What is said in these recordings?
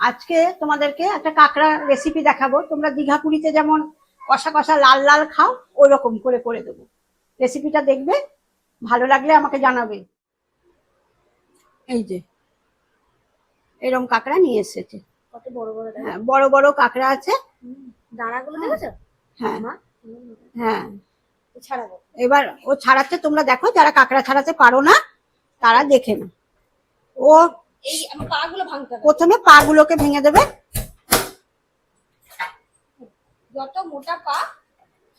আজকে তোমাদেরকে একটা কাঁকড়া রেসিপি দেখাবো। তোমরা দীঘা পুরীতে যেমন কষা কষা লাল লাল খাও, ওই রকম করে করে দেবো। রেসিপিটা দেখবে, ভালো লাগলে আমাকে জানাবে। এই যে এরকম কাঁকড়া নিয়ে এসেছে, কত বড় বড়। হ্যাঁ বড় বড় কাঁকড়া আছে। দাঁড়াগুলো দেখেছো? হ্যাঁ মা, হ্যাঁ, ছাড়াবো। এবার ও ছাড়াচ্ছে, তোমরা দেখো। যারা কাঁকড়া ছাড়াতে পারো না তারা দেখে না। ও এই পা গুলো ভাঙতে হবে। প্রথমে পা গুলোকে ভেঙে দেবে। যত মোটা পা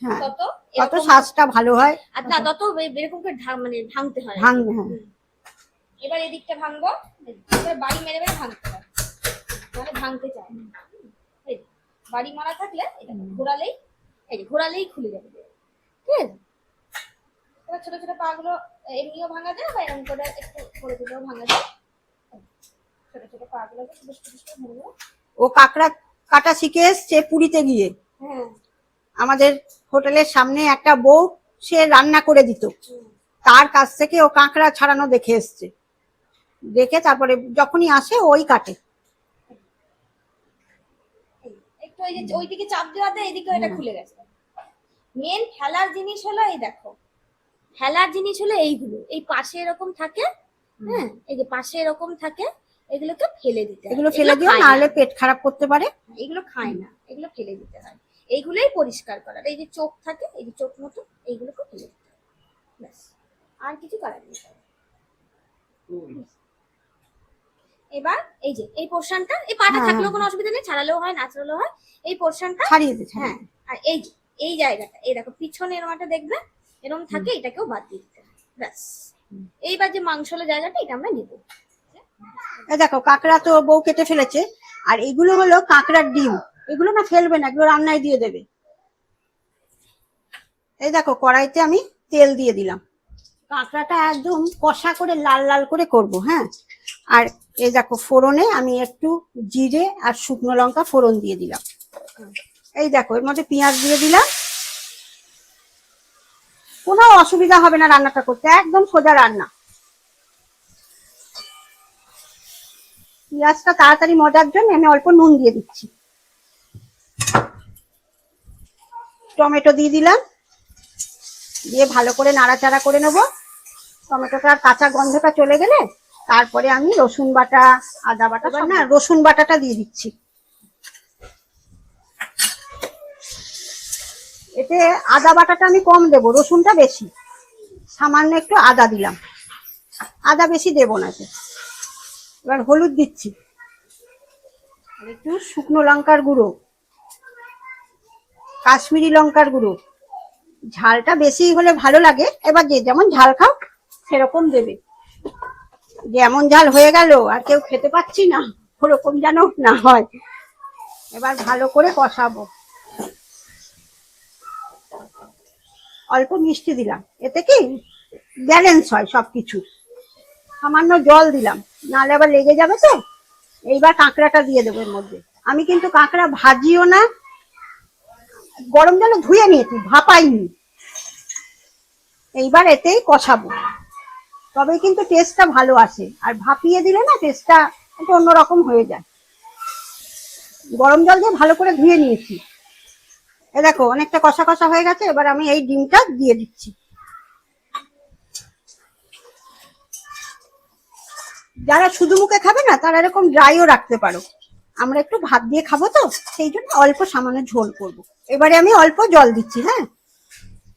হ্যাঁ, তত তত শ্বাসটা ভালো হয়। আর না তত এরকম করে মানে ভাঙতে হয়। ভাঙবে, হ্যাঁ। এবার এদিকটা ভাঙবো, এবার বাড়ি মেরে মেরে ভাঙতে হয়, মানে ভাঙতে চায়। এই বাড়ি মারা থাকলে এটা ঘোরালেই, এই ঘোরালেই খুলে যাবে, ঠিক আছে? এবার ছোট ছোট পা গুলো এমনিও ভাঙা যায়, বা এরকম করে একটু করে দিলেও ভাঙা যায়। ছোট ছোট পা গুলো ছোট ছোট ভাঙবো। ও কাঁকড়া কাটা শিখে এসছে পুরীতে গিয়ে। হ্যাঁ, আমাদের হোটেলের সামনে একটা বউ, সে রান্না করে দিত, তার কাছ থেকে ও কাঁকড়া ছাড়ানো দেখে এসছে। দেখে তারপরে যখনই আসে ওই কাটে। একটু ওই যে ওইদিকে চাপ দেওয়াতে এইদিকে এটা খুলে গেছে। মেন ফেলার জিনিস হলো, এই দেখো, ফেলার জিনিস হলো এইগুলো, এই পাশে এরকম থাকে, হ্যাঁ, এই যে পাশে এরকম থাকে, এগুলোকে ফেলে দিতে হয়। এগুলো ফেলে দিও, নাহলে পেট খারাপ করতে পারে। এগুলো খায় না, এগুলো ফেলে দিতে হয়। এইগুলোই পরিষ্কার করার। এই যে চোখ থাকে, এই যে চোখ মতো, এইগুলোকে ফেলে দিতে হয়, ব্যাস, আর কিছু করার নেই। এবার এই যে এই পোরশনটা, এই পাটা থাকলেও কোনো অসুবিধা নেই, ছাড়ালেও হয়, না ছাড়ালেও হয়। এই পোরশনটা ছাড়িয়ে দে। হ্যাঁ, আর এই যে এই জায়গাটা, এই দেখো পিছনে এরমাটা দেখবে এরকম থাকে, এটাকেও বাদ দিয়ে দিতে হয়, ব্যাস। এইবার যে মাংসলের জায়গাটা, এটা আমরা নেব। এই দেখো কাঁকড়া তো বউ কেটে ফেলেছে, আর এগুলো হলো কাঁকড়ার ডিম। এগুলো না ফেলবে না, এগুলো রান্নায় দিয়ে দেবে। এই দেখো কড়াইতে আমি তেল দিয়ে দিলাম। কাঁকড়াটা একদম কষা করে লাল লাল করে করব, হ্যাঁ। আর এই দেখো ফোড়নে আমি একটু জিরে আর শুকনো লঙ্কা ফোড়ন দিয়ে দিলাম। এই দেখো এর মধ্যে পেঁয়াজ দিয়ে দিলাম। কোনো অসুবিধা হবে না রান্নাটা করতে, একদম সোজা রান্না। পেঁয়াজটা তাড়াতাড়ি মজার জন্য আমি অল্প নুন দিয়ে দিচ্ছি। টমেটো দিয়ে দিলাম, দিয়ে ভালো করে নাড়াচাড়া করে নেব। টমেটোটার কাঁচা গন্ধটা চলে গেলে তারপরে আমি রসুন বাটা, আদা বাটা, না রসুন বাটাটা দিয়ে দিচ্ছি। এতে আদা বাটাটা আমি কম দেবো, রসুনটা বেশি। সামান্য একটু আদা দিলাম, আদা বেশি দেবো না। এবার হলুদ দিচ্ছি, আর একটু শুকনো লঙ্কার গুঁড়ো, কাশ্মীরি লঙ্কার গুঁড়ো। ঝালটা বেশি হলে ভালো লাগে, এবার যে যেমন ঝাল খাও সেরকম দেবে। যেমন ঝাল হয়ে গেল আর কেউ খেতে পাচ্ছি না, ওরকম যেন না হয়। এবার ভালো করে কষাবো। অল্প মিষ্টি দিলাম, এতে কি ব্যালেন্স হয় সবকিছু। সামান্য জল দিলাম, নাহলে আবার লেগে যাবে তো। এইবার কাঁকড়াটা দিয়ে দেবো এর মধ্যে। আমি কিন্তু কাঁকড়া ভাজিও না, গরম জলে ধুয়ে নিয়েছি, ভাপাইনি। এইবার এতেই কষাবো, তবেই কিন্তু টেস্টটা ভালো আসে। আর ভাপিয়ে দিলে না টেস্টটা একটু অন্যরকম হয়ে যায়। গরম জল দিয়ে ভালো করে ধুয়ে নিয়েছি। এ দেখো অনেকটা কষা কষা হয়ে গেছে। এবার আমি এই ডিমটা দিয়ে দিচ্ছি। যারা শুধু মুখে খাবে না তারা এরকম ড্রাইও রাখতে পারো। আমরা একটু ভাত দিয়ে খাবো তো, সেই জন্য অল্প সামান্য ঝোল করব। এবারে আমি অল্প জল দিচ্ছি, হ্যাঁ,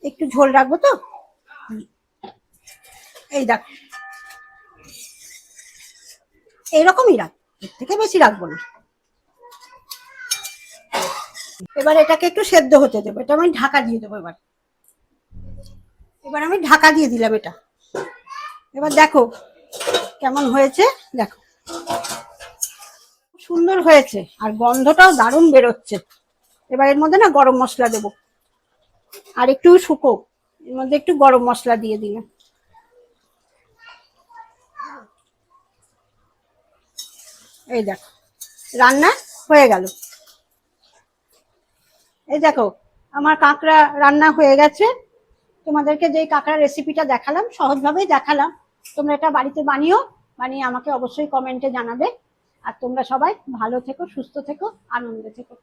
একটু ঝোল রাখবো তো। এই দেখো এইরকমই রাখ, এর থেকে বেশি রাখবো না। এবার এটাকে একটু সেদ্ধ হতে দেবো। এটা আমি ঢাকা দিয়ে দেবো। এবার আমি ঢাকা দিয়ে দিলাম এটা। এবার দেখো কেমন হয়েছে, দেখো সুন্দর হয়েছে, আর গন্ধটাও দারুণ বেরোচ্ছে। এবার এর মধ্যে না গরম মশলা দেবো, আর একটু শুকো, এর মধ্যে একটু গরম মশলা দিয়ে দিলাম। এই দেখো রান্না হয়ে গেল। এই দেখো আমার কাঁকড়া রান্না হয়ে গেছে। তোমাদেরকে যে কাঁকড়া রেসিপিটা দেখালাম, সহজভাবেই দেখালাম। তোমরা এটা বাড়িতে বানিয়ে আমাকে অবশ্যই কমেন্টে জানাবে। আর তোমরা সবাই ভালো থেকো, সুস্থ থেকো, আনন্দে থেকো।